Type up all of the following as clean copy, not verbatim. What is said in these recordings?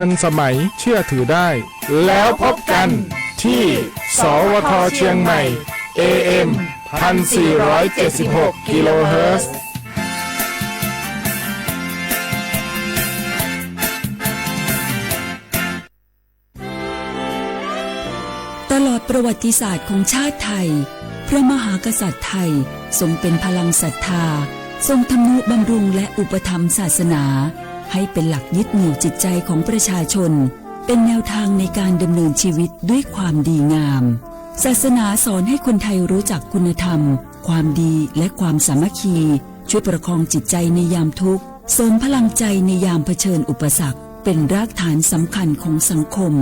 ทันสมัยเชื่อถือได้แล้วพบกันที่สวทเชียงใหม่ AM 1476 กิโลเฮิรตซ์ตลอดประวัติศาสตร์ของชาติไทยพระมหากษัตริย์ไทยทรงเป็นพลังศรัทธาทรงทำนุบำรุงและอุปถัมภ์ศาสนาให้เป็นหลักยึดเหนี่ยวจิตใจของประชาชนเป็นแนวทางในการดำเนินชีวิตด้วยความดีงามศาสนาสอนให้คนไทยรู้จักคุณธรรมความดีและความสามัคคีช่วยประคองจิตใจในยามทุกข์เสริมพลังใจในยามเผชิญอุปสรรคเป็นรากฐานสำคัญของสังคม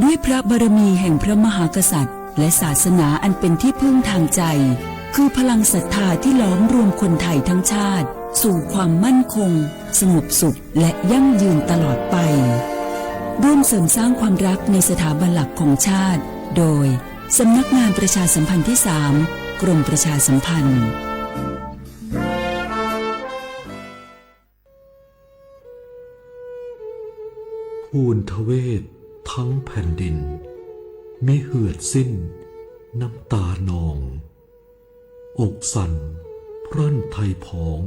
ด้วยพระบารมีแห่งพระมหากษัตริย์และศาสนาอันเป็นที่พึ่งทางใจคือพลังศรัทธาที่ล้อมรวมคนไทยทั้งชาติสู่ความมั่นคงสงบสุขและยั่งยืนตลอดไปร่วมเสริมสร้างความรักในสถาบันหลักของชาติโดยสำนักงานประชาสัมพันธ์ที่ 3 กรมประชาสัมพันธ์ภูนทเวศทั้งแผ่นดินมิเหือดสิ้นน้ำตานองอกสั่นพรั่นไทยผอง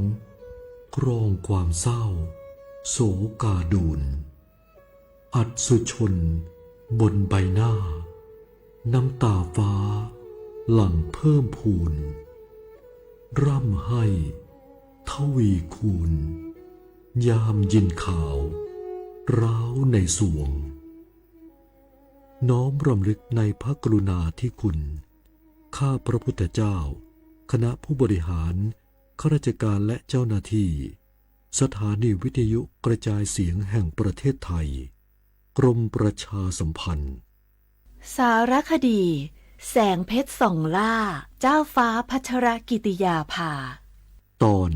กรองความเศร้าโศกาดูนอัดสุชนบนใบหน้าน้ำตาฟ้าหลั่งเพิ่มพูนร่ำให้ทวีคูณยามยินข่าวร้าวในสวงน้อมรำลึกในพระกรุณาธิคุณข้าพระพุทธเจ้าคณะผู้บริหารข้าราชการและเจ้าหน้าที่สถานีวิทยุกระจายเสียงแห่งประเทศไทยกรมประชาสัมพันธ์สารคดีแสงเพชรส่องล่าเจ้าฟ้าพัชรกิติยาภาตอน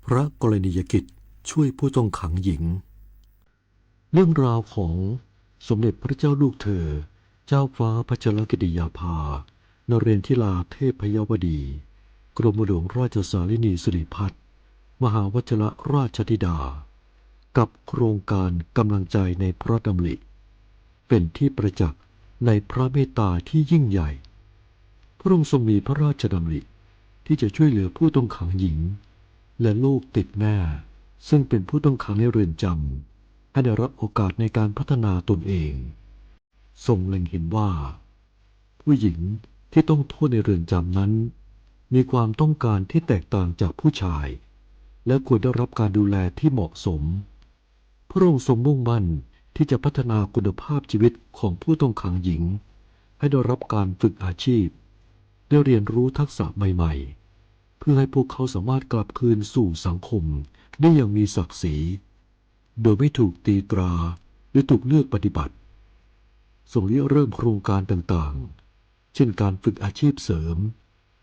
พระกรณียกิจช่วยผู้ต้องขังหญิงเรื่องราวของสมเด็จพระเจ้าลูกเธอเจ้าฟ้าพัชรกิติยาภานเรนทิราเทพยวดีกรมหลวงราชสารินีสิริพัฒน์มหาวชิรราชธิดากับโครงการกำลังใจในพระดำริเป็นที่ประจักษ์ในพระเมตตาที่ยิ่งใหญ่พระองค์ทรงมีพระราชดำริที่จะช่วยเหลือผู้ต้องขังหญิงและลูกติดแม่ซึ่งเป็นผู้ต้องขังในเรือนจำให้ได้รับโอกาสในการพัฒนาตนเองทรงเล็งเห็นว่าผู้หญิงที่ต้องโทษในเรือนจำนั้นมีความต้องการที่แตกต่างจากผู้ชายและควรได้รับการดูแลที่เหมาะสมพระองค์ทรงมุ่งมั่นที่จะพัฒนาคุณภาพชีวิตของผู้ต้องขังหญิงให้ได้รับการฝึกอาชีพได้เรียนรู้ทักษะใหม่ๆเพื่อให้พวกเขาสามารถกลับคืนสู่สังคมได้อย่างมีศักดิ์ศรีโดยไม่ถูกตีตราหรือถูกเลือกปฏิบัติทรงเริ่มโครงการต่างๆเช่นการฝึกอาชีพเสริม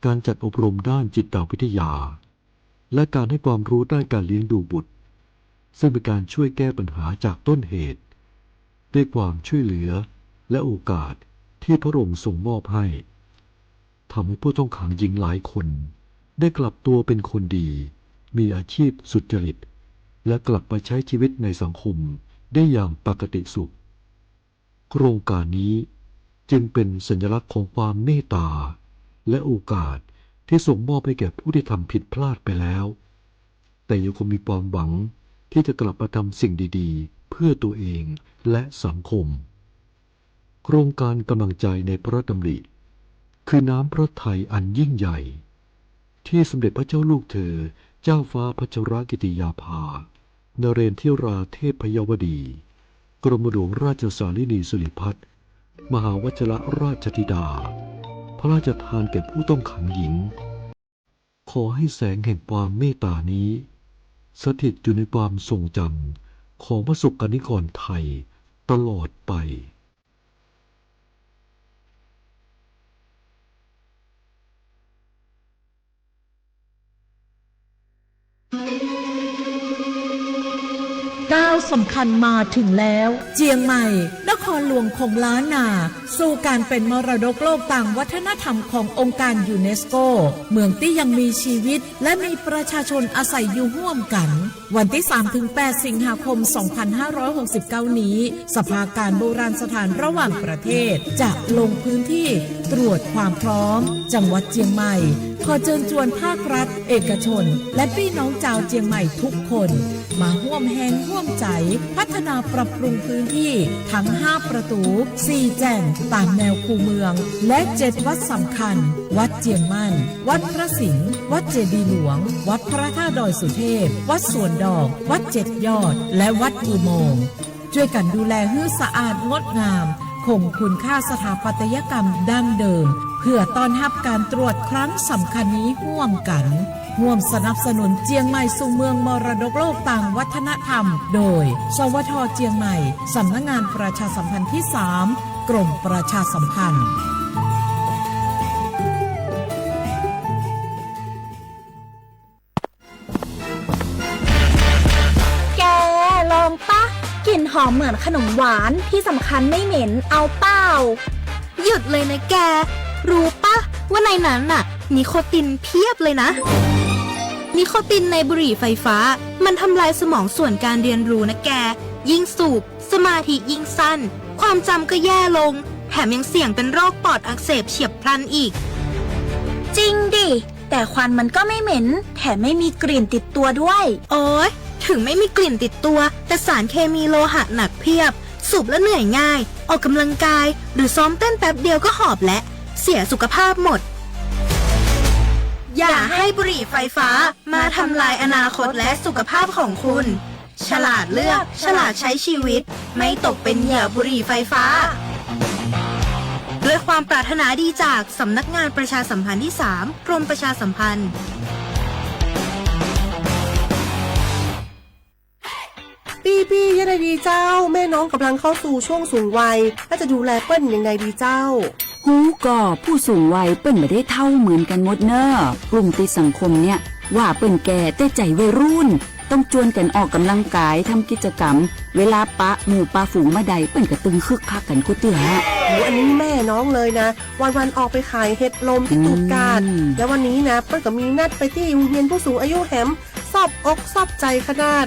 การจัดอบรมด้านจิตวิทยาและการให้ความรู้ด้านการเลี้ยงดูบุตรซึ่งเป็นการช่วยแก้ปัญหาจากต้นเหตุด้วยความช่วยเหลือและโอกาสที่พระองค์ทรงมอบให้ทำให้ผู้ต้องขังหญิงหลายคนได้กลับตัวเป็นคนดีมีอาชีพสุจริตและกลับมาใช้ชีวิตในสังคมได้อย่างปกติสุขโครงการนี้จึงเป็นสัญลักษณ์ของความเมตตาและโอกาสที่ส่งมอบให้แก่ผู้ที่ทำผิดพลาดไปแล้วแต่ยังคงมีความหวังที่จะกลับมาทำสิ่งดีๆเพื่อตัวเองและสังคมโครงการกำลังใจในพระดำริคือน้ำพระทัยอันยิ่งใหญ่ที่สมเด็จพระเจ้าลูกเธอเจ้าฟ้าพัชรกิติยาภานเรนทิราเทพยวดีกรมหลวงราชสารินีสิริพัฒน์มหาวชิรราชธิดาพระราชทานแก่ผู้ต้องขังหญิงขอให้แสงแห่งความเมตตานี้สถิตอยู่ในความทรงจำของประสบกนิกรไทยตลอดไปก้าวสู่ สำคัญมาถึงแล้วเจียงใหม่นครหลวงของล้านนาสู่การเป็นมรดกโลกต่างวัฒนธรรมขององค์การยูเนสโกเมืองที่ยังมีชีวิตและมีประชาชนอาศัยอยู่ร่วมกันวันที่ 3-8 สิงหาคม 2569 นี้สภาการโบราณสถานระหว่างประเทศจะลงพื้นที่ตรวจความพร้อมจังหวัดเจียงใหม่ขอเชิญชวนภาครัฐเอกชนและพี่น้องชาวเจียงใหม่ทุกคนมาร่วมแรงร่วมใจพัฒนาปรับปรุงพื้นที่ทั้ง5ประตู4แจ่งตามแนวคูเมืองและ7วัดสำคัญวัดเจียงมั่นวัดพระสิงห์วัดเจดีย์หลวงวัดพระธาตุดอยสุเทพวัดสวนดอกวัด7ยอดและวัดอุโมงค์ช่วยกันดูแลให้สะอาดงดงามคงคุณค่าสถาปัตยกรรมดั้งเดิมเพื่อต้อนรับการตรวจครั้งสำคัญนี้ร่วมกันร่วมสนับสนุนเจียงใหม่สู่เมืองมรดกโลกต่างวัฒนธรรมโดยสวท.เจียงใหม่สำนักงานประชาสัมพันธ์ที่ 3 กรมประชาสัมพันธ์แกลองปะกลิ่นหอมเหมือนขนมหวานที่สำคัญไม่เหม็นเอาเปล่าหยุดเลยนะแกรู้ปะว่าในนั้นน่ะนิโคตินเพียบเลยนะนิโคตินในบุหรี่ไฟฟ้ามันทำลายสมองส่วนการเรียนรู้นะแกยิ่งสูบสมาธิยิ่งสั้นความจำก็แย่ลงแถมยังเสี่ยงเป็นโรคปอดอักเสบเฉียบพลันอีกจริงดิแต่ควันมันก็ไม่เหม็นแถมไม่มีกลิ่นติดตัวด้วยโอ๊ยถึงไม่มีกลิ่นติดตัวแต่สารเคมีโลหะหนักเพียบสูบแล้วเหนื่อยง่ายออกกำลังกายหรือซ้อมเต้นแป๊บเดียวก็หอบและเสียสุขภาพหมดอย่าให้บุหรี่ไฟฟ้ามาทำลายอนาคตและสุขภาพของคุณฉลาดเลือกฉลาดใช้ชีวิตไม่ตกเป็นเหยื่อบุหรี่ไฟฟ้าด้วยความปรารถนาดีจากสำนักงานประชาสัมพันธ์ที่ 3 กรมประชาสัมพันธ์ปี้ยังไงดีเจ้าแม่น้องกำลังเข้าสู่ช่วงสูงวัยถ้าจะดูแลเปิ้นยังไงดีเจ้าหูก็ผู้สูงวัยเปิ้นไม่ได้เท่าเหมือนกันหมดเนอะกลุ่มติดสังคมเนี่ยว่าเปิ้นแก่แต่ใจวัยรุ่นต้องชวนกันออกกำลังกายทำกิจกรรมเวลาปะหมู่ปะฝูงมาใดเปิ้นก็ตึงคึกคักกันกุเตื้ออันนี้แม่น้องเลยนะวันออกไปขายเห็ดลมที่ตูดกาดแล้ววันนี้นะเปิ้นก็มีนัดไปที่โรงเรียนผู้สูงอายุแหมซอบอกซอบใจขนาด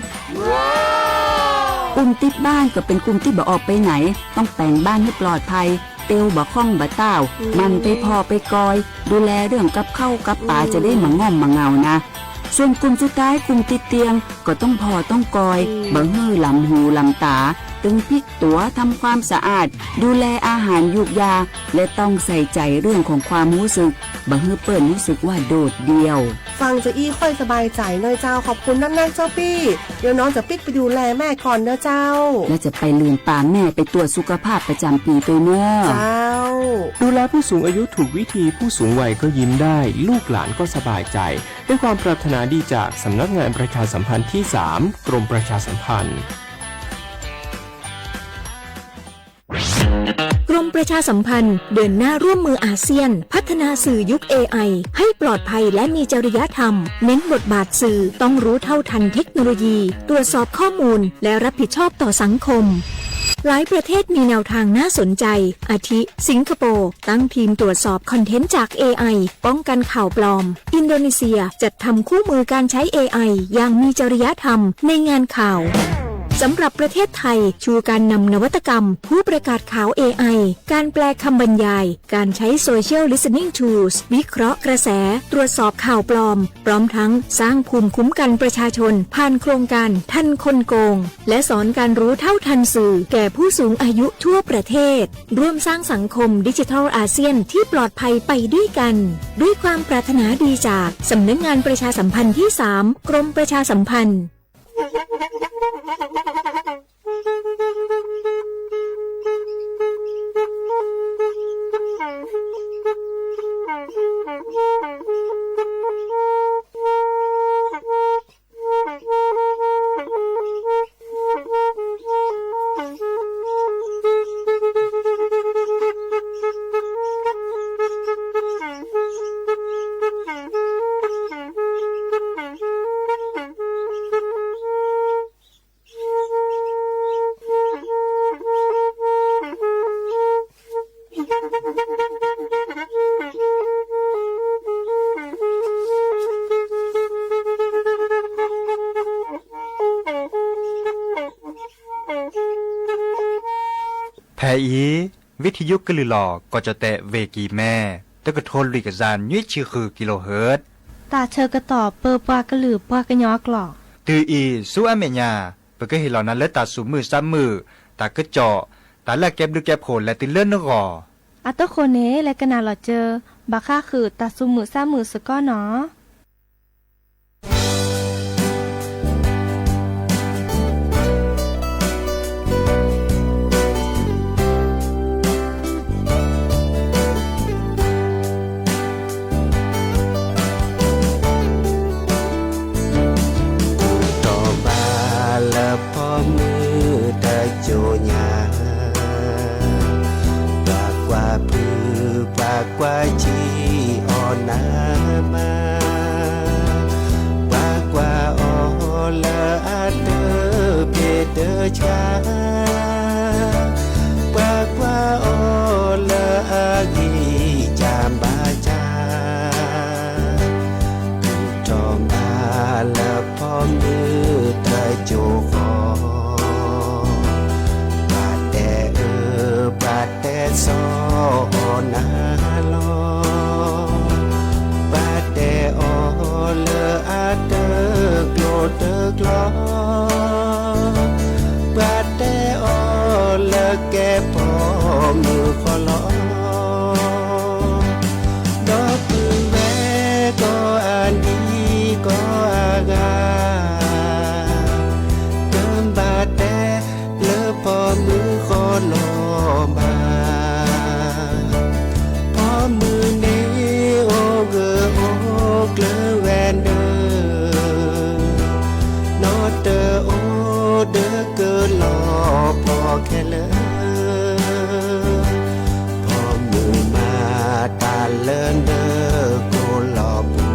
กลุ่มติดบ้านก็เป็นกลุ่มที่บ่ออกไปไหนต้องแต่งบ้านให้ปลอดภัยเตียวบ่ข้องบ่เต้ามันไปพอไปกอยดูแลเรื่องกับข้าวกับป่าจะได้มาง่อมมาเงานะส่วนกลุ่มสุดท้ายกลุ่มติดเตียงก็ต้องพอต้องกอยบ่ฮื้อลำหูลำตาตึงพลิกตัวทำความสะอาดดูแลอาหารยุกยาและต้องใส่ใจเรื่องของความรู้สึกบ่ฮื้อเปิ้นรู้สึกว่าโดดเดี่ยวฟังจะอี้ค่อยสบายใจหน่อยเจ้าขอบคุณนักๆเจ้าปี้เดี๋ยวน้องจะปิดไปดูแลแม่ก่อนเด้อเจ้าและจะไปลืมปาแม่ไปตรวจสุขภาพประจำปีตัวเนอะเจ้าดูแลผู้สูงอายุถูกวิธีผู้สูงวัยก็ยิ้มได้ลูกหลานก็สบายใจด้วยความปรารถนาดีจากสำนักงานประชาสัมพันธ์ที่ 3 กรมประชาสัมพันธ์กรมประชาสัมพันธ์เดินหน้าร่วมมืออาเซียนพัฒนาสื่อยุค AI ให้ปลอดภัยและมีจริยธรรมเน้นบทบาทสื่อต้องรู้เท่าทันเทคโนโลยีตรวจสอบข้อมูลและรับผิดชอบต่อสังคมหลายประเทศมีแนวทางน่าสนใจอาทิสิงคโปร์ตั้งทีมตรวจสอบคอนเทนต์จาก AI ป้องกันข่าวปลอมอินโดนีเซียจัดทำคู่มือการใช้ AI อย่างมีจริยธรรมในงานข่าวสำหรับประเทศไทยชูการนำนวัตกรรมผู้ประกาศข่าว AI การแปลคำบรรยายการใช้ Social Listening Tools วิเคราะห์กระแสตรวจสอบข่าวปลอมพร้อมทั้งสร้างภูมิคุ้มกันประชาชนผ่านโครงการทันคนโกงและสอนการรู้เท่าทันสื่อแก่ผู้สูงอายุทั่วประเทศร่วมสร้างสังคมดิจิทัลอาเซียนที่ปลอดภัยไปด้วยกันด้วยความปรารถนาดีจากสำนักงานประชาสัมพันธ์ที่ 3 กรมประชาสัมพันธ์ อีวิทยุกลือหลอก็จะแตะเวกีแม่แต่ก็ทนลุยกับจานยุ้ยชื่อคือกิโลเฮิรตซ์ตาเชอกระต่อเปอร์ปากระหลือปากระยอกหลอกตืออีสู้อเมญาเปิดก็เห็นเหล่านั้นแล้วตาสูมือซ้ำมือตาก็เจาะตาแลกแก็บดูแก็บโขนและติเลื่อนนกออัตโคเนและกนาหลอเจอบาค่าคือตาซุมือซ้ำมือสก้อเนาะกว่าจีอ่อนนามาปากว่าอ่อละอาเดอเพเดอชาปากว่าอ่อละอากีจามบาจาคือจอมอาละพอมือตะโจคอบาดแต่บาดแต่ซอนาเตกลอบาดแต่ออละแกพอมือขอลอดอกปืนแวก็อันดีก็อากาเดิมบาดแต่เลอพอมือขอลอบาพอมือนี้โอเกอโอเกลแวนเดอเดอโอเดอเกินหล่อพอแค่เลยพอมือมาตาเลินเดอโกหล่อปู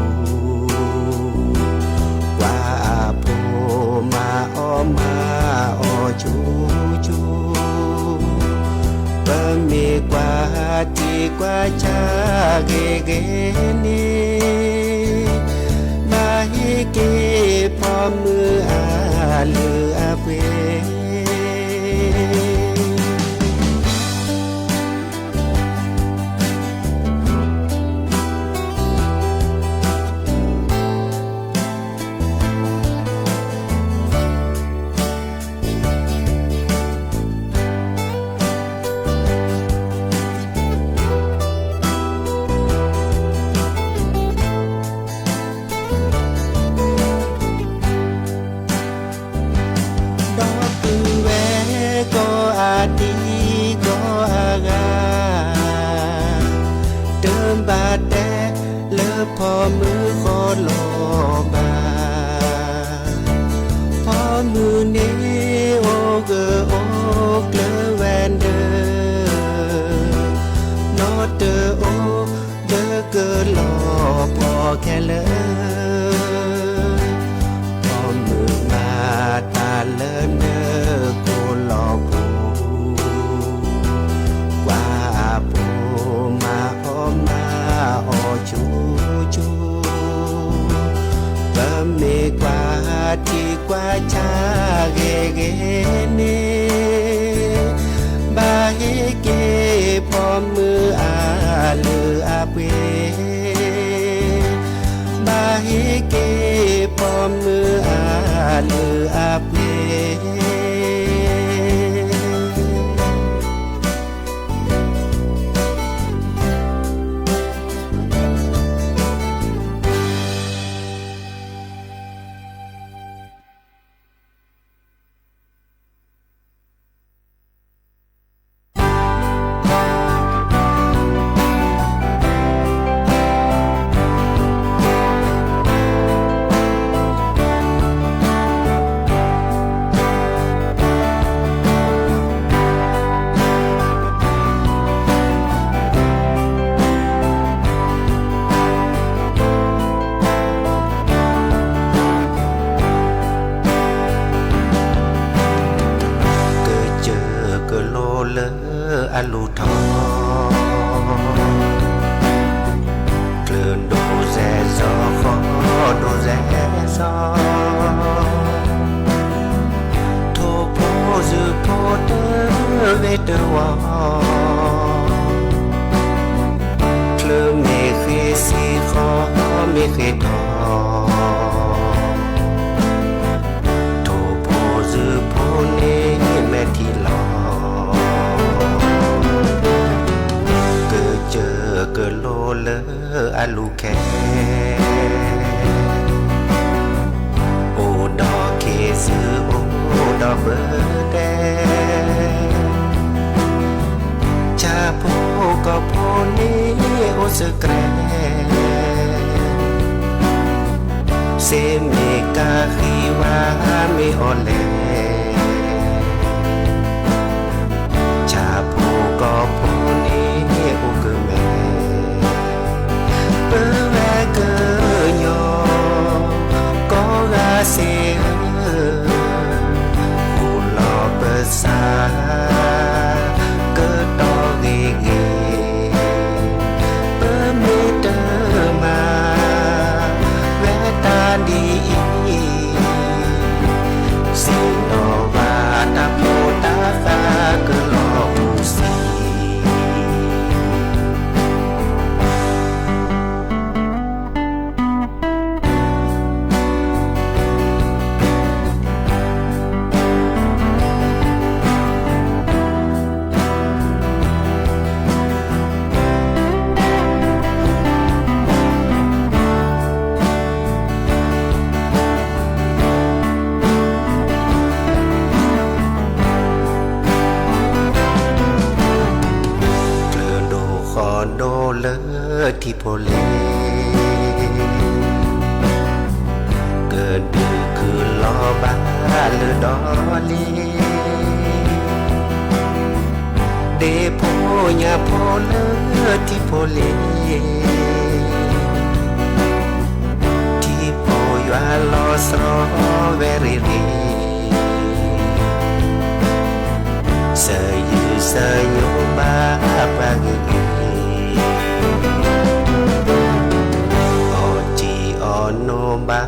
ว่าปูมาอ้อมาอ้อชูชูเบิ่งมีกว่าที่กว่าชาเกเกนี่มาให้เก็บพอมือเลือเวบาดแต่เลิกพอมือขอลอบาพอมือนี้โอเกอโอเกลแวนเดอนอเดอโอเดอเกอหล่อพอแค่เลยพอมือมาตาเลินเดอโกหล่อปูกว่าปูมาอ้อมาอ้อชูชูเบิ่มมีกว่าที่กว่าชาเกเกนี่บาเฮเกพอมืออาลืออาเปบาเฮเกพอมืออาลืออาเปอลูทอเคลื่อนดูแสซอขอดูแสซอโทโพสือโพเตเว ไม่เตวอเพลเมเคสีขอไม่เคยทอโทโพจือโพเนแม่ที่หลอเกิดเจอเกิดโลเลออาลูแคโอดอเคสือโอดอเบอร์แดชาโพก็โพนี้โอสแกรเซเมกาคีวาเมออเลชาโพก็โพนี้โอเกเมเปแวเกยอก็กาเซคูลอเปซาเกิดต่อเกเกเปเมเตอมาแวตาดีสิโนวาตาโพตาฟาเกลอมูสีโดเลที่โพเลเกิดดื้อคือลอบาเลดอลีเดโพยาโพเลที่โพเลที่โพยาลอสโรเวรีรีเสยืเสยบาปากิโนบา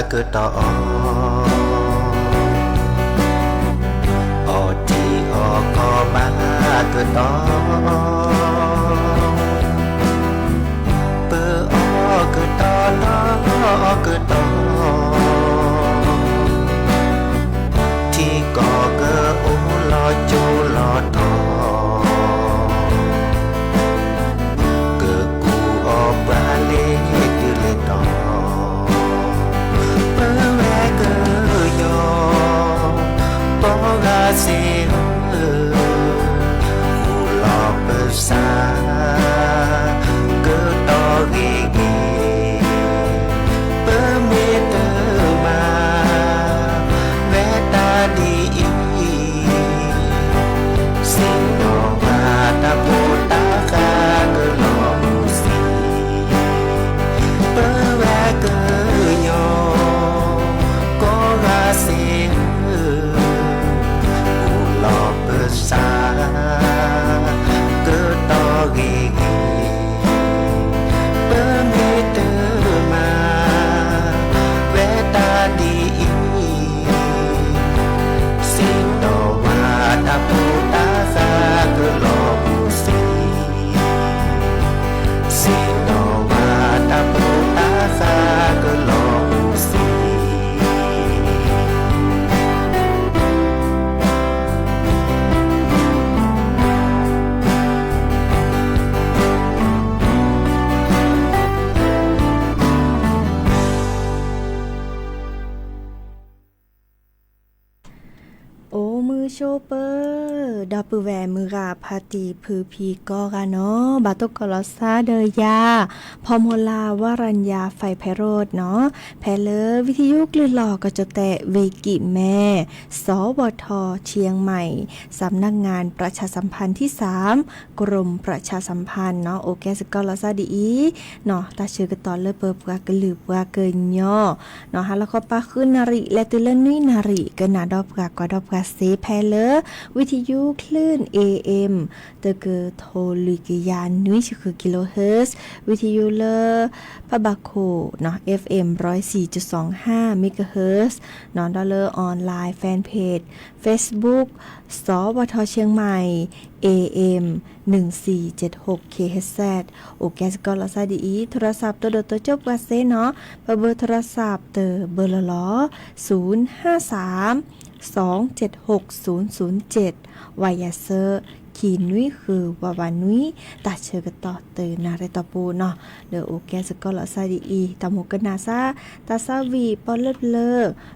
เกิดต่ออทีอกอบาเกิดต่อเปอเกิดต่อลอเกิดต่อที่ก่อเกอโอลอโจลอทอเกิดกูอบาเลยืเลต่อเสียหูหลอกเปิดสาเกิดต่อเกเกเปิดเมเตอมาแวตาดีสิ่งดอกมาตาโพตาคาเกิดหลอกมูสีเปิดแวเกิดยอก็กาเสียสาเกิดต่อเกเกเปิดเมเตอมาแวตาดีสิ่งดอกว่าตาโพตาสาเกิดหลอกมูสีสิ่งดอกว่าตาโพตาสาเกิดหลอกมูสีโชเปอร์ดอปแวมือกาพาตีพือพีกอกาเนาะบาตุกลอซาเดยาพอมโฮลาวรัญญาไฟไพโรดเนาะแพเลวิทยุกลือหลอกก็จะแตะเวกิแม่สบทเชียงใหม่สำนักงานประชาสัมพันธ์ที่3กรมประชาสัมพันธ์เนาะโอเคสกอลอซาดีเนาะตาชื่อกันต่อเลเปิบกากลืบกาเกินย่อเนาะฮะแล้วก็ปาขึ้นนาริและตุเลนุยนาริกันนาดอบกากว่าดอบกาเซแพเลวิท ทยุคลื่น AM ตะเกอโทลิกยานนุ้ยคือกิโลเฮิรตซ์วิทยุเลอพะบาโคเนาะ FM 104.25 เมกะเฮิรตซ์นอนดอลเลอร์ออนไลน์แฟนเพจ Facebook สวทเชียงใหม่ AM 1476 kHz โอแกสก็ลอซาดีโทรศัพท์ตัวเดตัวจบว่าเซเนาะเบอร์โทรศัพท์เตอเบอร์ละล้อ053276007วายาเซอร์ขีนุ้ยคือวาวานุ้ยตาเชกต่อเตอนาเรตปูเนาะเดอโอแกสก็ลอซาดีตาโมกนาซาตาซาวีปอลเลอ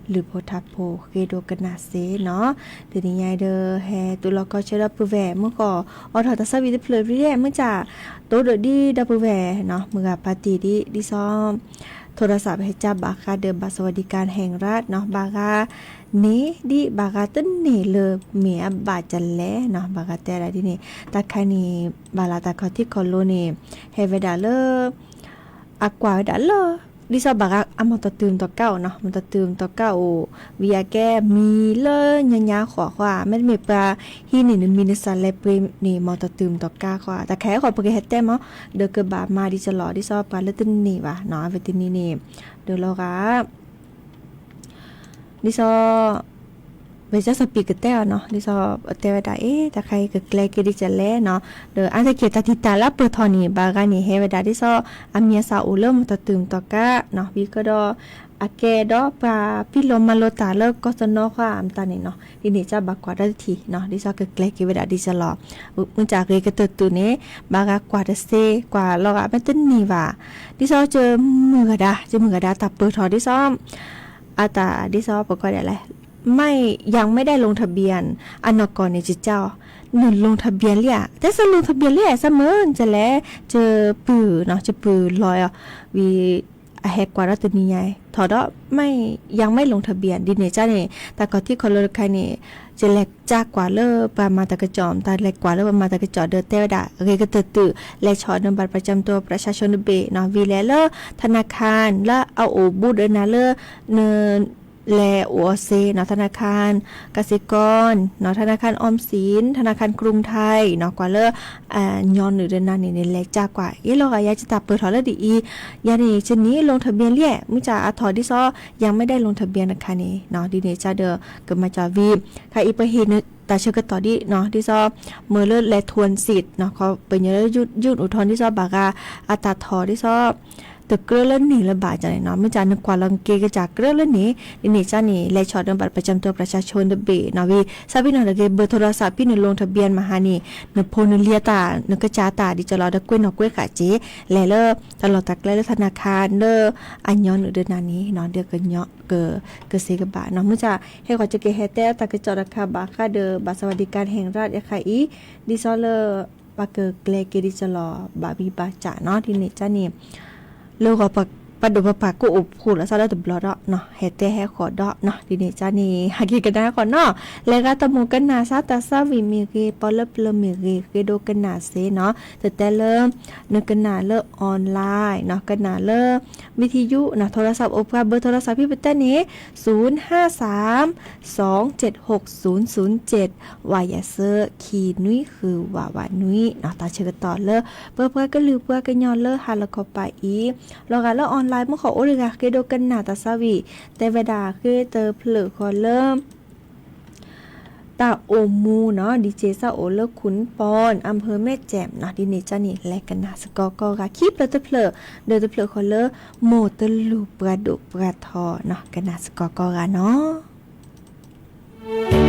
หรือโพทาโพเกโดกนาเซเนาะเดนี้ยายเดอแฮตุลก็เชดปูแวเมื่อก่ออทอตาซาวีได้เพลเรียเมื่อจ่าโตเดดีดับปูแวเนาะเมื่อปาร์ตี้ดิซ้อมโทรศัพท์ให้จับบาคาเดิมบัตรสวัสดิการแห่งรัฐเนาะบากานี้ดิบากาต้นนี่เลยเมียบาดจันแลเนาะบากาแต่ละที่นี่ตาคานีบาลาตาคอที่คอโลนี่เฮเวดาเลอากวาเวดาเลดิซอบากาอามันต่อตื่มต่อเก้าเนาะมันต่อตื่มต่อเก้าวิยาแก้มีเลยญาขอว่าไม่มีปลาฮีนี่นึงมีนสันเลเปรนี่มันต่อตื่มต่อก้าว่าแต่แค่ขอปกเฮ็ดแต่มอเดอกบามาดิจะหล่อดิซอปลาเลตินนี่ว่ะเนาะเวตินี่นี่เดอโลกาดิซอเวจะสปีกเตอร์เนาะดิซอเตวดาแต่ใครก็เกลกิดิจะแลเนาะเดออันจะเกียรติตาลาเปิดทอนี่บากานี่เฮเวดาดิซออามียซาอุเลมตะตึมตะกะเนาะวิก็ดออาแกดอปลาพิโลมาโลตาเลก็สนอความอัมตานี่เนาะดินี่จะบักกว่าได้ทีเนาะดิซอก็เกลกิเวดาดิจะหลอมึงจากเรกเตตุนี้บากากว่าเซกว่าลอกะเป็นต้นนี่ว่าดิซอเจอมือกระดาตาเปิดทอดิซออาตาดิซอปกว่าได้แหละไม่ยังไม่ได้ลงทะเบียนอันนกรในจิตเจ้าหนึ่งลงทะเบียนเรียแต่สลงทะเบียนเรียเสมอจะแล้วเจอปือเนาะจะปือลอยวีแฮกกว่ารัตนีใหญ่ถอดไม่ยังไม่ลงทะเบียนดิเนจ้าเนี่ยแต่ก่อนที่คอลโลคายเนี่ยจะแลกจากกว่าเลอปามาตะกระจอมตาแลกกว่าเลอปามาตะกระจอเดอเตวดาเรกเตตือและชอดบัตรประจำตัวประชาชนเบเนาะวีแลเลอธนาคารและเอาโอบูเดนาเลอเนแลโอเซเนาะธนาคารกสิกรเนาะธนาคารออมสินธนาคารกรุงไทยเนาะกว่าเลย้อนหรือเดือนนั้นนี่แลกจากกว่าเราก็อยากจะตับเปิดถอเลดียานี่ชนี้ลงทะเบียนเลี่ยมื้อจ่าถอดิซอยังไม่ได้ลงทะเบียนนะคะนี่เนาะดีเนจ้าเดอก็มาจาวีค่ะอีประเฮนตาเชกต่อดิเนาะดิซอเมื่อเลิศและทวนสิทธิ์เนาะเขาเป็นยื่นอุทธรณ์ดิซอบากาอัตราถอดิซอตะเกลือเล่นนี่ระบาดจังเนาะไม่จานกว่าลังเกกจากเกลือเล่นนี่นี่จ้านี่และช็อตบัตรประจำตัวประชาชนเดเบนาวีซาบินาเกเบอร์โทรศัพท์พี่นลงทะเบียนมาหานี่นโพนเลียตานกจาตาดิจะรอดกล้วยนกล้วยขาเจและเลอตลอดตะเกลือธนาคารเด้ออันย้อนเดือนนี้เนาะเดือกันเนาะเกเซกบะเนาะมื้อจะให้ขอจะเกเฮเตตะกจอราคาบาค่าเดอบัตรสวัสดิการแห่งรัฐค่ะอีดิซอเลปากเกลเกดิจะรอบาบีบาจ่าเนาะที่นี่จ้านี่โลกปะดุปะกูอุบคูแล้วซะแล้วตบลอดเนาะเฮเตแฮขอดเนาะดิเนจานี่หากิกันได้ก่อนเนาะแล้วก็ตะมูกันนาซาตาซาวิมีเกปอลเลมีเกโดกันนาเซเนาะแต่เริ่มนึกกันนาเลออนไลน์เนาะกันนาเลวิทยุนะโทรศัพท์โอปกาเบอร์โทรศัพท์พี่เปต้นี้053276007วายาเซอร์คีนุ้ยคือวาวานุ้ยเนาะตาเชิญต่อเลเพื่อก็ลือเพื่อก็ย้อนเลฮาแล้วก็ไปอีแล้วก็ออนไลน์เมื่อเขาโอริกาเกโดกันนาตาซาวีแต่เวดาคือเตอเพลคอเริ่มตาโอมูเนาะดีเจซาโอเลขุนปอนอำเภอแม่แจ่มเนาะดิเนจานี่และกันนาสกอกอกาคีเปเตอเพลเดอเตเพลคอเลอร์โมเตลูปราดุปราทอเนาะกันนาสกอกอกาเนาะBye.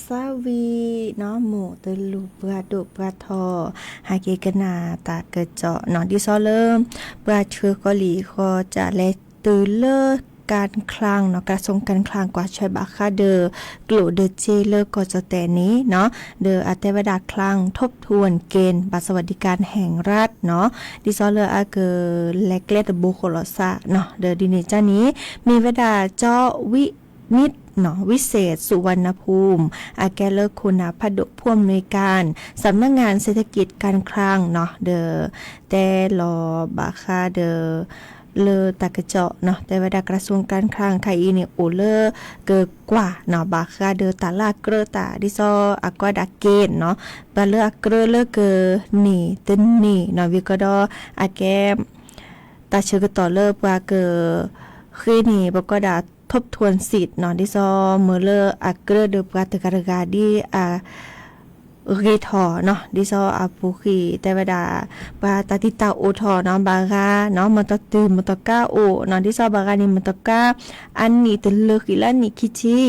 ซาวีเนาะหมูตะลูปลาดุปลาทอหาเกกนาตาเกิดเจาะเนาะดิซอเริ่มปลาเชือกหลีก็จะเลตือเลิกการคลังเนาะกระทรวงการคลังกว่าช่วยบาคาเดอกลูเดเจเลิกก็จะแต่นี้เนาะเดออัตเวดาคลังทบทวนเกณฑ์บัตรสวัสดิการแห่งรัฐเนาะดิซอเลออาเกแลกเลตบุโคลซาเนาะเดอดิเนจ้านี้มีเวดาเจาะวินิดเนาะวิเศษสุวรรณภูมิอาแกเลิกคุณาพดุผู้อำนวยการสำนักงานเศรษฐกิจการคลังเนาะเดอแต่รอบาคาเดอเลอตากระเจาะเนาะแต่เวลากระทรวงการคลังไทยเนี่ยโอเลอเกิดกว่าเนาะบาคาเดอตาลาเกรตาดิซออากวาดาเกนเนาะบาเลอเกรเลอเกนี่ตึนนี่เนาะวิกดออาแกตาเชกต่อเลอปาเกคือนี่บก็ดาทบทวนสิทธิ์เนาะดิซอเมเลออาเกรเดอปาตกรกาดีอาเรทอเนาะดิซออาปูคีแต่เวลาปาตาติตาโอทอเนาะบากาเนาะมันตตืมมันตกาโอเนาะดิซอบากานี่มันตกาอันนี้ตะเลิกอีละนี่คิชี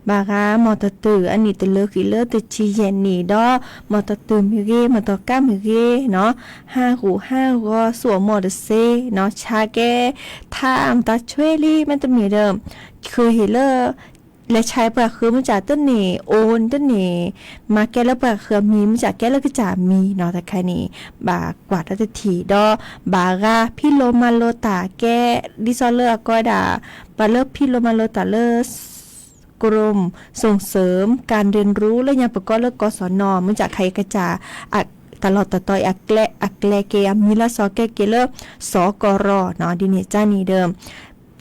บากามอตตืออันนี้ตะเลิกอีเลอตชีเย็นนี่ดอมอตตืมมิเกมันตกามิเกเนาะ5หู5ก็สวมมอตเซเนาะชาแกทามตาช่วยลี่มันจะมีเดิมคือเฮเลอและใช้ปลาคือมันจากต้นนี่โอนต้นนี่มาแก้แล้วปลาคือมีมันจากแก้แล้วก็จะมีเนาะแต่แค่นี้บากว่าตะถีดอบากาพี่โลมาโลตาแก้ดิซอเลอร์ก็ด่าปลาเลิกพี่โลมาโลตาเลอกรมส่งเสริมการเรียนรู้และยังประกอบเลิกกศนมันจากใครกระจาตลอดต่อยอักแลเกยมีละซอแก้เกเลอสกรเนาะดิเนจ้านี่เดิม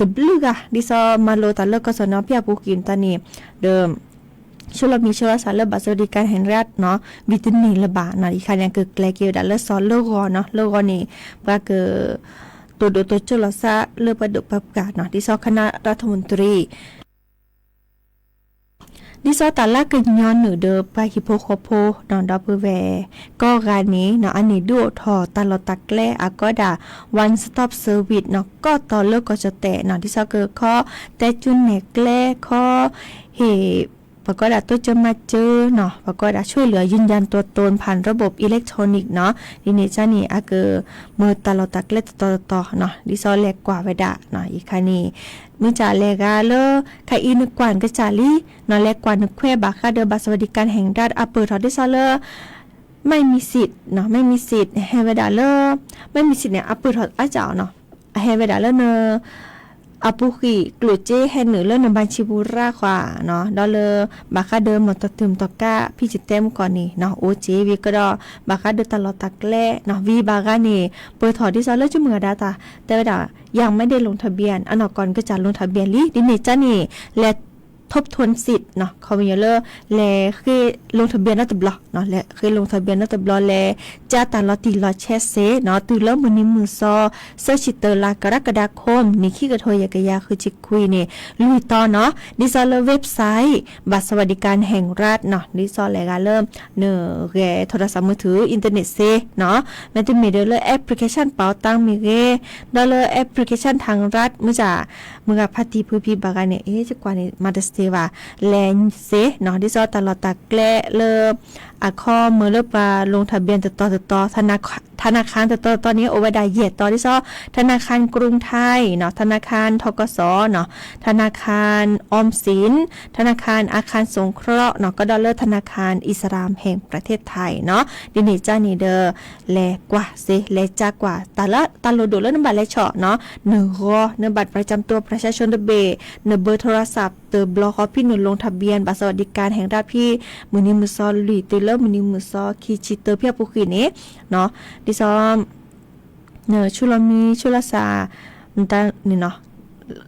ตบลึกอะดิซอมาโลตาเลิกก็สนอพี่อาปูกินตานี่เดิมชุลมีชลสารเลิกบัตรสวัสดิการแห่งรัฐเนาะวิตามินระบาดเนาะอีกคันยังเกิดแกลเกียวดัลเลอร์ซอลเลิกรอเนาะเลิกรอนี่ปาเกิดตัวชลสะเลิกประดุประกาศเนาะดิซอคณะรัฐมนตรีดิซอตาลาเกินย้อนหนูเดอไปฮิโปโคโพนอนดอเปแวก็งานนี้เนาะอันนี้ดูทอตลอดตักแลอาก็ด่า one stop service เนาะก็ต่อเลิกก็จะแต่เนาะดิซอเกิดข้อแต่จุนเนกแลข้อเหปก็ด่าตัวจะมาเจอเนาะปก็ด่าช่วยเหลือยืนยันตัวตนผ่านระบบอิเล็กทรอนิกส์เนาะดิเนจ้านี่อาเกอมือตลอดตักแลต่อเนาะดิซอแลกกว่าไว้ด่าเนาะอีกคันนี้มิจาเลกาเลอใครอีนึกกวนกระจาลีนอแลกกว่านึกแควบาคาเดอบัตรสวัสดิการแห่งรัฐอัปเปิดทอดิซอเลอไม่มีสิทธิ์เนาะไม่มีสิทธิ์เฮเวดาเลอไม่มีสิทธิ์เนี่ยอัปเปิดทออาจารย์เนาะเฮเวดาเลอเนออาปุกีกลุเจแฮนเหนือเรื่องในบัญชีบุราขวาเนาะดอเลบาคาเดิมหมดตึมตะก้าพี่จิตเต็มก่อนนี่เนาะโอเจวีก็ดอบาคาเดิมตลอดตักแล่เนาะวีบากานี่เปิดถอดที่ซอเลอร์จุ่มเงาดาตาแต่ว่ายังไม่ได้ลงทะเบียนอันก่อนก็จะลงทะเบียนลิดิเนจ้านี่และทบทวนสิทธิ์เนาะคอมมิวเลอร์และคือลงทะเบียนนัตบล็อกเนาะและคือลงทะเบียนนัตบล็อกและจ้าตาลอติลอแชเซเนาะตื่นแล้วมื้อนี้มื้อซอเซอร์ชิเตอร์ลากรกฎาคมนี่ขี้กระโทยกะยาคือจิคุยนี่ลุยต่อเนาะดิซอลเว็บไซต์บัตรสวัสดิการแห่งรัฐเนาะดิซอลแล้วก็เริ่มเนอแกโทรศัพท์มือถืออินเทอร์เน็ตเซเนาะมันจะมีเดลแอปพลิเคชันเป๋าตังมีเกดอลแอปพลิเคชันทางรัฐมื้อจ้ามื้อกับพัติผู้พี่บากาเนี่ยจะกว่านี่มาดสเตว่าแลนเซเนาะดิซอตลอดตะแกลเลอะคอเมื่อเลิกปลาลงทะเบียนต่อธนาคารตอนนี้โอเวดาเหยียดต่อที่ซอธนาคารกรุงไทยเนาะธนาคารธกสเนาะธนาคารออมสินธนาคารอาคารสงเคราะห์เนาะก็ดอลเลอร์ธนาคารอิสลามแห่งประเทศไทยเนาะดินี่จ้านี่เดอแลกว่าเซแลจ้ากว่าตาโลโดแล้วนำบัตรแลเฉาะเนาะเนื้อบัตรประจำตัวประชาชนเบเนื้อเบอร์โทรศัพท์เตอบล็อกพี่หนุนลงทะเบียนบัตรสวัสดิการแห่งรัฐพี่มื้อนี้มื้อซอลุยเตเลอร์มื้อนี้มื้อซอคีจิเตอร์พี่ปุกินี่เนาะดิซอมเนอชุลมีชุลสามันตานี่เนาะ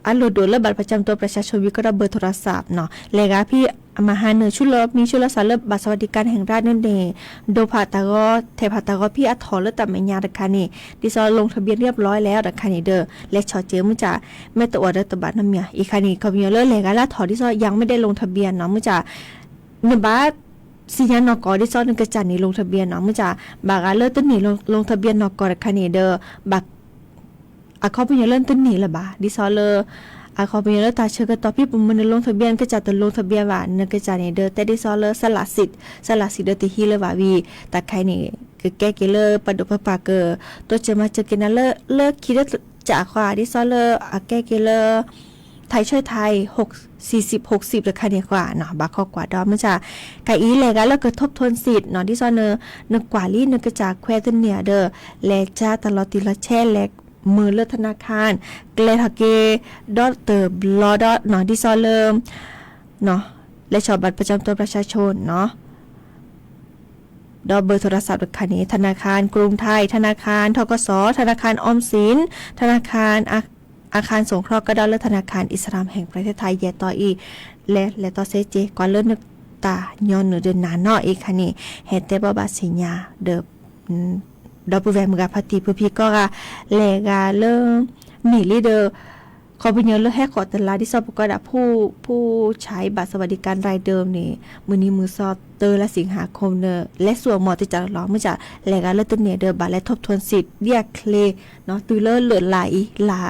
อันโหลดโดนแล้วบัตรประจำตัวประชาชนวิก็ได้เบอร์โทรศัพท์เนาะเลกาพี่มาหาเนอชุลมีชุลสาเลิบัตรสวัสดิการแห่งรัฐนั่นเองโดผาตาก็เทผาตาก็พี่อัทอเลตัมญาดักคานี่ดิซอลงทะเบียนเรียบร้อยแล้วดักคานี่เด้อและชอเจมุจ่าแม่ตัวเด้อตบัตรน้ำเมียอีคานี่ก็มีเลเลกาละถอดิซอยังไม่ได้ลงทะเบียนเนาะมุจ่าเนบัตสิยันนกอดิซอนึงกระจันนี่ลงทะเบียนเนาะมุจ่าบากาเลต้นนี่ลงทะเบียนนกอดักคานี่เด้อบักอะเขาเป็นเรื่องต้นนี่ละบ่าดิซอเล ขอไปแล้วตาเชื่อก็ต่อพี่ปุ่มมันลงทะเบียนก็จะตัวลงทะเบียนว่านึกก็จะเนี่ยเด้อแต่ได้ซอเลอสละสิทธิ์เด้อที่ฮีเลยว่าวีแต่ใครนี่คือแก้เกเลอร์ปะดุปะปาเกอตัวจะมาเจอกันนะเลิกคิดจากว่าที่ซอเลอร์แก้เกเลอร์ไทยช่วยไทย40-60ราคาเนี่ยกว่าเนาะบาข้อกว่าดอมมันจะไก่อีแลกแล้วก็ทบทวนสิทธิ์เนาะที่ซอเนอนึกกว่าลี่นึกก็จากแควตันเนี่ยเด้อแลจ้าตลอดติละแช่แลกมือเลือธนาคารเกลทาเกดอทเตอร์บลอดอเนาะที่ซอเริ่มเนาะและชอบบัตรประจำตัวประชาชนเนาะดอกเบอร์โทรศัพท์คันนี้ธนาคารกรุงไทยธนาคารธกสธนาคารออมสินธนาคารอาคารสงเคราะห์กระดอนและธนาคารอิสลามแห่งประเทศไทยแย่ต่ออีและต่อเซเจก่อนเริ่มนึกตาย้อนเดือนหน้าเนาะอีกคันนี้เฮดเตบอบาสิญญาเดดอปูแวมกาพัติเพื่อพี่ก็แลกาเริ่มมีลีเดอร์ขอเป็นเยอะเลือกให้ขอตลาดที่สอบประกอบผู้ใช้บัตรสวัสดิการรายเดิมนี่มือนี้มือซอเตอร์และสิงหาคมเนอและส่วนหมอที่จะร้องมาจากแลกาเลือกตัวเนี่ยเดิมบัตรและทบทวนสิทธิ์เรียกเคลเนาะตุยเลอร์เหลือหลายลา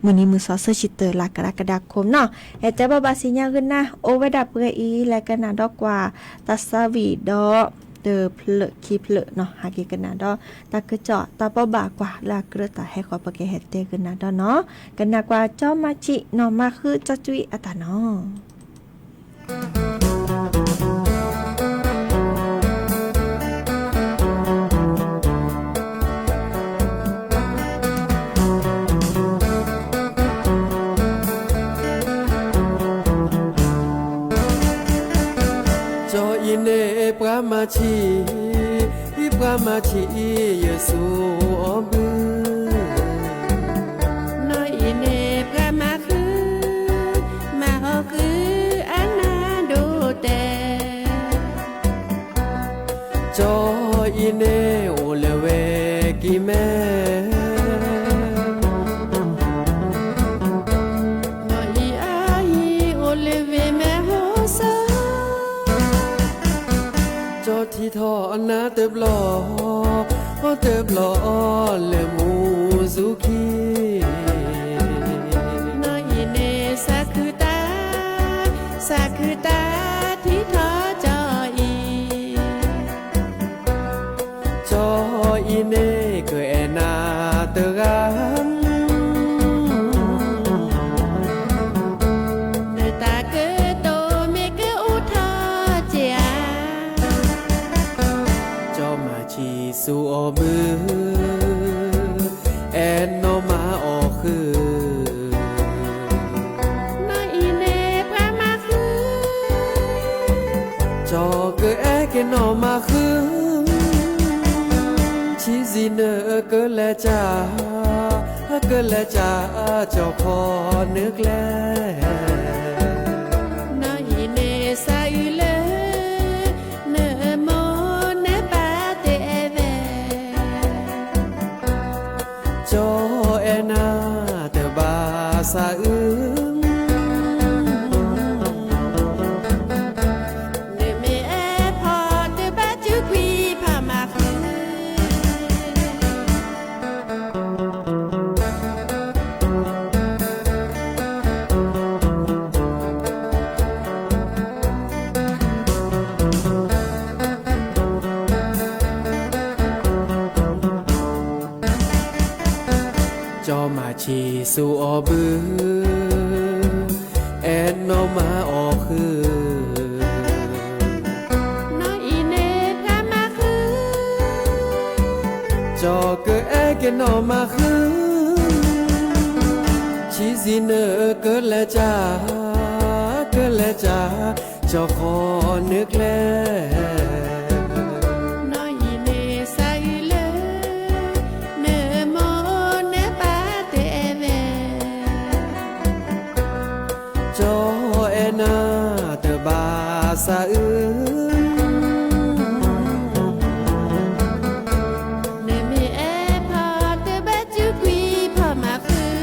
มือนี้มือซอเซอร์ชิเตอร์ลากรกฎาคมเนาะเฮจะบาสิญญาขึ้นนะโอเวดับเปอีและกันนาดอกกว่าตัสวีดอเดอเพลคีเพลเนาะหากิกันนาดอตากระเจาะตาเป้าบากว่าลากระตาให้ขอปะเกเฮเตกันนาดอเนาะกันนากว่าเจ้ามาจิเนาะมาคือจัจุยอะตาเนาะมาชีอิบรามาชีเยซูอมือนอยเนปรามาคือมาฮอคืออันนาดูแต่จออีเนโอเลเวกิเมที่ทอนาเติบหล่อเติบหล่อเลมูซุคีน้อยเนสาคือตาที่ทอจออีเนเกอนาเตรันเนตาเกโตเมเกอุทาเจียสู่อมือแอนโนมาออกคือน้อยเนปรามาคือจอเกแอเกนอมาคือชีซีเนเกแลจ้าเจ้าพอนึกแลน้อยเนซาอยู่เลจอแอนาเตบาสาอึงเนเมแอพอเตบาจุกวีพามาคือจอมาชีสู่อบือแอนโนมาออกคือน้อยเนพามาคือจอเกอแอเกนอมาคือชีซีเนเกอและจ้าเจ้าขอนึกแลสะอึงเนเมแอพอเตบาจุกวีพอมาคือ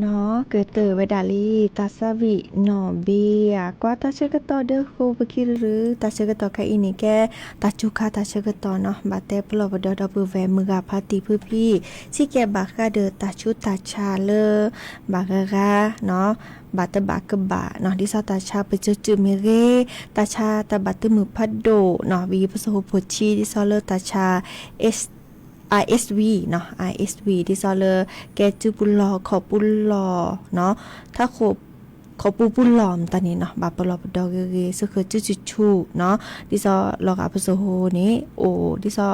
เนาะเกิดเตอเวดาลีตาสวิหนอเบียกว่าตาเชกตอเดอโคบคิหรือตาเชกตอแค่อินี่แกตาจุคาตาเชกตอเนาะบาเตปลอบดอดอบือแวมือกาพาติพื้พี่สิแกบากาเดอตาชุตาชาเลบากากาเนาะบาตบากบะเนาะที่ซาตาชาไปจือเมเรตาชาตาบัตมือพัดโดเนาะวีพสโหโพชีที่ซอเลตาชาISV เนาะ ISV ที่ซอเลแกจือปุลลอขอปุลลอเนาะถ้าขอปุลลอมตอนนี้เนาะบาปลอปดอกเกซึ่งคือจือชูเนาะที่ซอลอกาพสโหนี้โอที่ซอ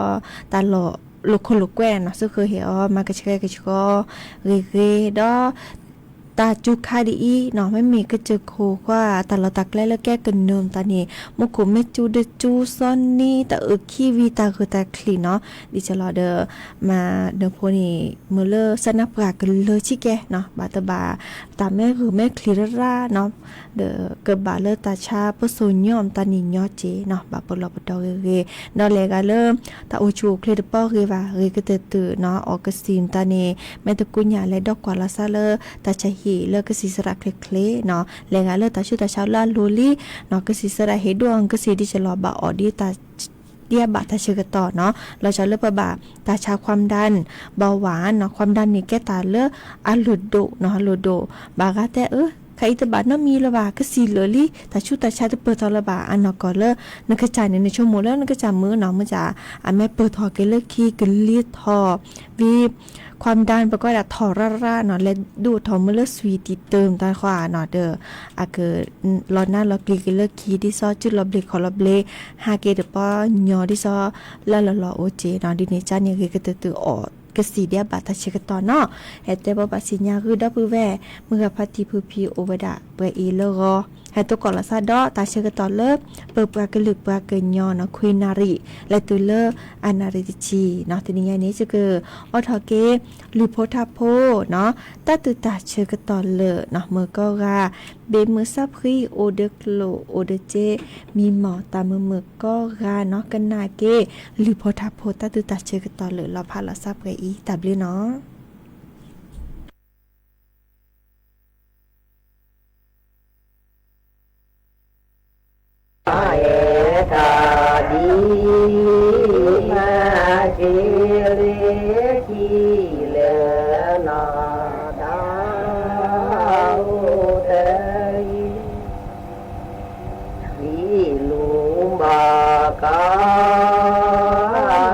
ตาลอลูกคนลูกแกวนเนาะซึ่งคือเฮอมากระชกกระชกเรดอตาจุคาดีอีเนาะไม่มีก็เจอโคว่าแต่เราตักแล้วแก้กันเนิมตานี่มุกุไม่จูเดจูซอนนี่แต่คีวีตาคือตาคลีเนาะดิจะรอเดอมาเดอโพนี่เมื่อเลอสนับปรากกันเลยชิแกเนาะบาตบาตาแม่คือแม่คลีราเนาะเดอเกิดบาเลอตาชาปโซยอมตานี่ยอเจเนาะบาปลอปดอเรนอเลกาเลอตาโอชูเคลดปอเรวาเรก็เตอเนาะออกซิมตานี่แม่ตะกุญญาและดอกกว่าลาซาเลอตาชะเลิกก็สิสระเคลเนาะแรงเลิกตาชื่อตาชาวลาลูลี่เนาะก็สิสระเฮดวงก็สิดิฉลอบาออดีตาเดียบาตาชื่อกันต่อเนาะเราจะเลิกบาตาชาความดันเบาหวานเนาะความดันนี่แก้ตาเลิกอะลุดโดเนาะลุดโดบากาแต่ใครตบาดน้ำมีละบาก็สีเหลือลี่แต่ชุดตาชาจะเปิดทอละบาอันนก็เลนักกระจายในชั่วโมงแล้วนักกระจายมือเนาะมันจะอันแม่เปิดทอเกลือขี้กันเลียดทอวีความดันประกอบกับทอร่าเนาะและดูทอมือเลือดสวีติเติมตาขวาเนาะเด้ออาเกิดรอหน้าเรากลีกันเลือดขี้ที่ซอจุดเราเบรกขอเราเบรกฮาเกเดปอยอที่ซอแล้วเราโอเจเนาะดิเนจานเนี่ยก็ตื่นออกกสีเดียบาตาเชกตอเนาะเฮเตบบัสิญญาคือดับเบิลแวมือพัติพืพีโอวดาเปอีเลโก ให้ตัวก่อนละซาดอตาเชกตอเลิบเปิดปากกลึกปากเกยอเนาะควีนารีและตัวเลออานาริจีเนาะทีนี้นี้จะเกิดออทอเกหรือโพธาโพเนาะตาตุตาเชกตอเลเนาะเมื่อก็ว่าเบมือซับครีโอเดกโลโอเดเจมีหมอตามือก็ว่าเนาะกันนาเกหรือโพธาโพตาตุตาเชกตอเลเราพาละซับไกอีตับเลยเนาะตาดีมาเจริกีเลนาดาวเตยวิลุบากา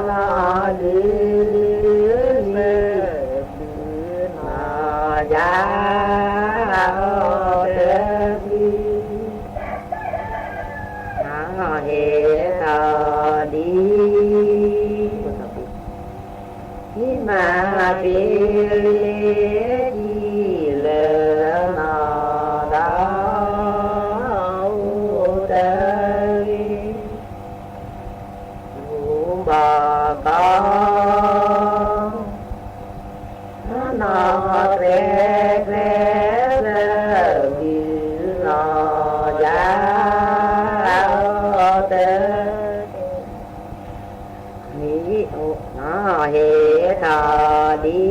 ลาลือนาญาเตยเหตาดีที่มาเปรีเลนาดาวเตยลุบากานาเรเรบินาญาเหตาดี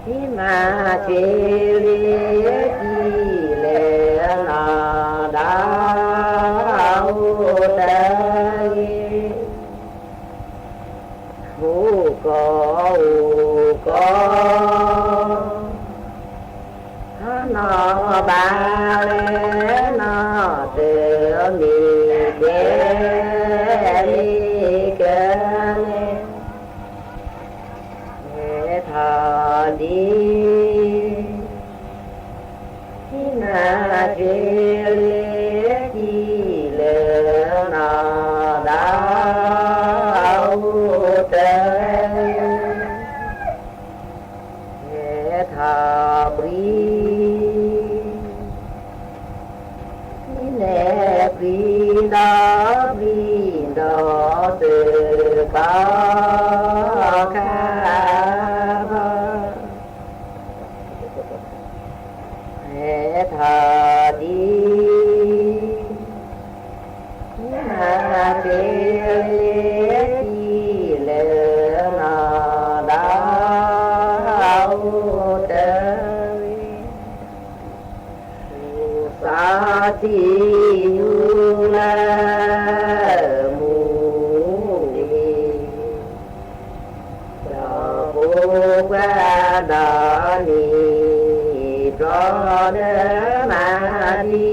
ที่มาเจริกีเลนาดาวเตยผู้ก็นาบาเลนาเตมีเดดีที่นาเจริกีเลนาดาวเตยเหตาปรีที่แนปรีดาเตกาคาทาดีนาเจริเลนาดาวเตยสาธิยุลมูดีพระบุกดานีรอเดมาดี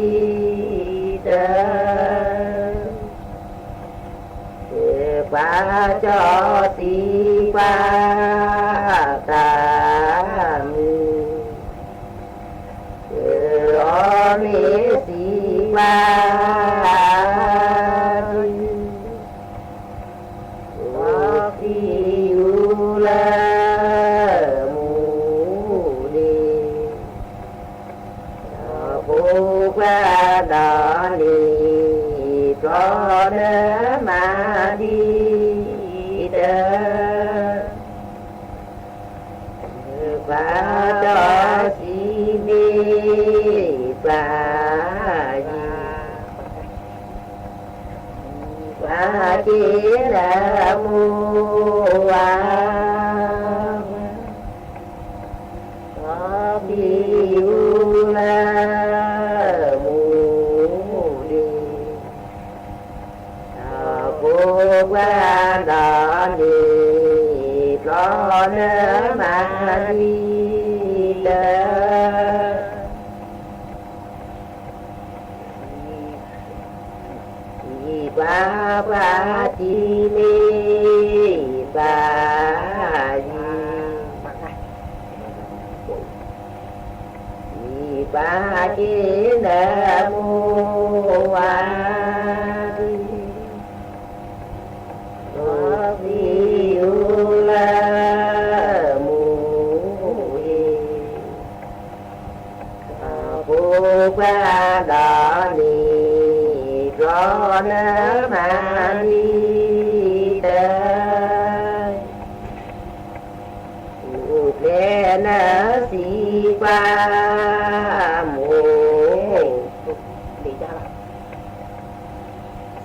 เดป้าจอตีป้าตามือรอเมสีป้าที่อยู่แล้วกระดานีเพราะเดินมาดีเดินพระเจ้าสีนีปลาดีพระเจ้ามูวาที่อยู่แล้วมูดีถ้าพวกว่าดานีเพราะเนื้อมาดีเด้อป้าป้าจีนีป้าป้าจีนมูวาดีอยู่ละมูอีพ phụ qua đó đi rõ nỡ mà đi tới phụ lẽ nỡ xì qua mù đi ra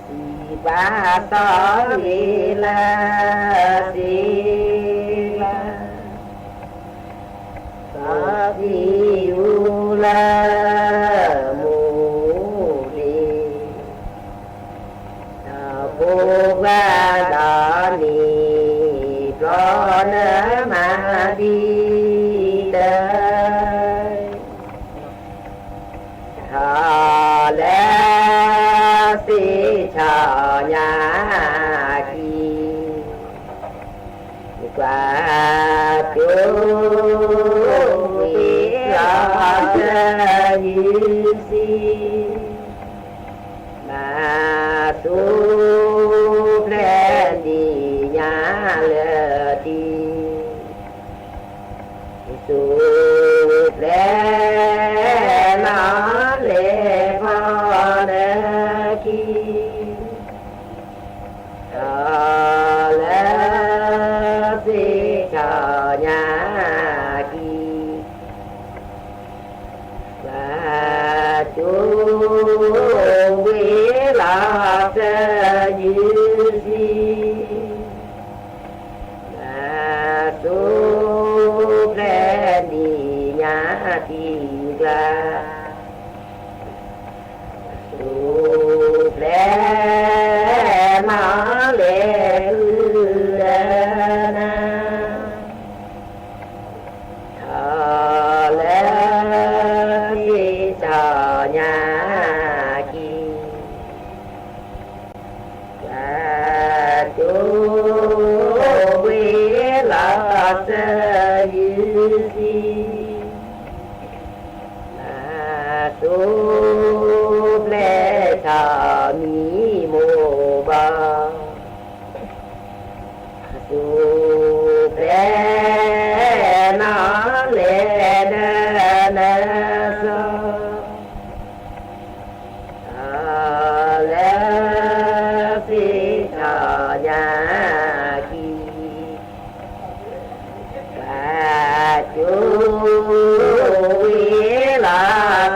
xì ba tỏ đi là xì ba tỏ đi u la mù đi phụ qua đó đi rõ nỡ mà đi tới thọ lẽ xí cho nhà khi qua chú vì lo cho như si mà tu lên đi nhà lỡ đi tu lên nó lệ phò nè khi cho lỡ xí cho nhà khi và chú quý lo cho như gì là chú lên đi nhà thì là chú lên nó lên thọ lên đi cho nhà khi và chú quý lo cho như gì là chú lẽ cho mi mô ba chú lẽ nó lẽ nè so lẽ phi cho nhà khi và chú quý lo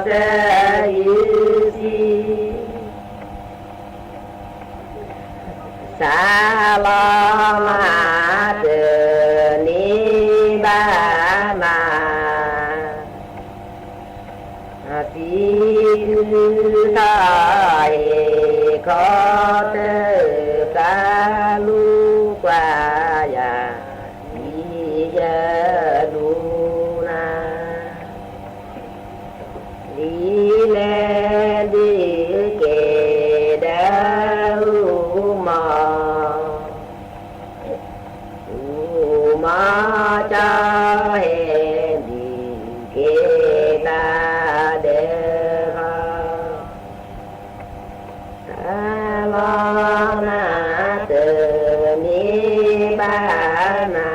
cho như gì sa lo ma từ ni ba ma ti tai có từ ca lu qua ya đi giờ lu na đi lên đi kề đâu mà cho hẹn đi kề ta để ta lo na từ mi ba na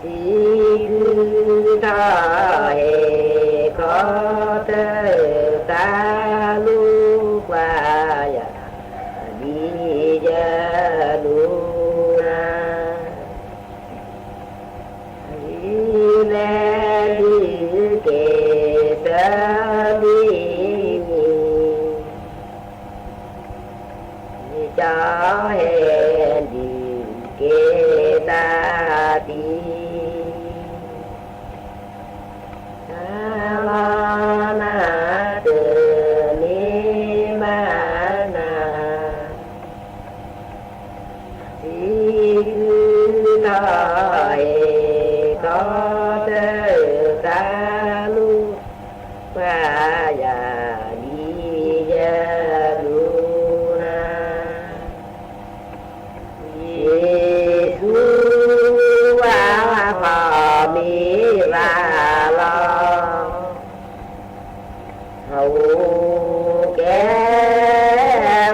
si cứ ta hệ có từ ta lu qua ya đi giờ lu na đi lên đi kề ta đi cho hẹn đi kề ta đi ta lo na từ ni ma na si thời có từ ta lu qua ya đi giờ lu na Giêsu wa phò mi ra lo hầu kẻ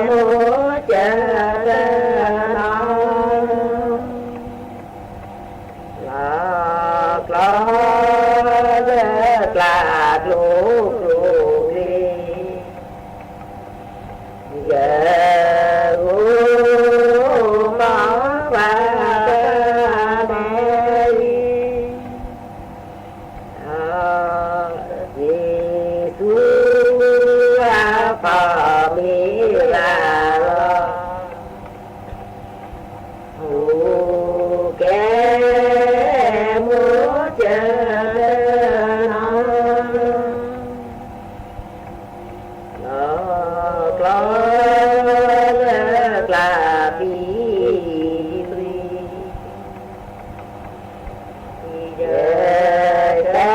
mua chờ nó lọt lo กลาดลูกลีอย่าหูมาว่าแม่ดีสุอาพามีลาหูแก่มัวเจอกลอกลาปีปรีเยแต่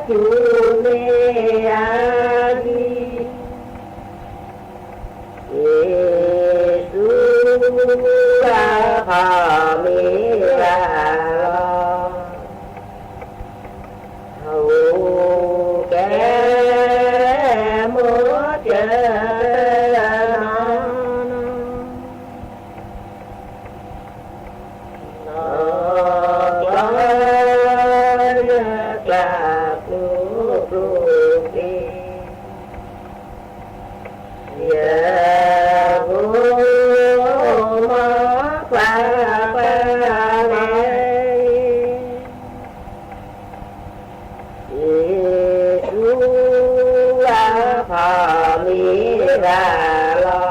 จูเนียดีเยซูอาพามิลาหูแก่มัวเจกลาบลูกดีอย่าหูมากว่าแม่เยซูอาพามิลาลอ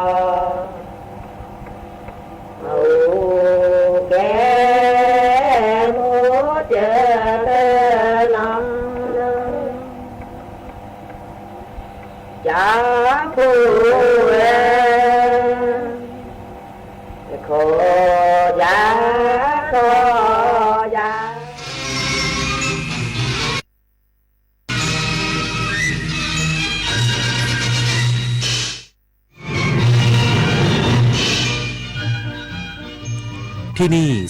หูแก่มัวเจจากผู้เขอยาขอยาที่นี่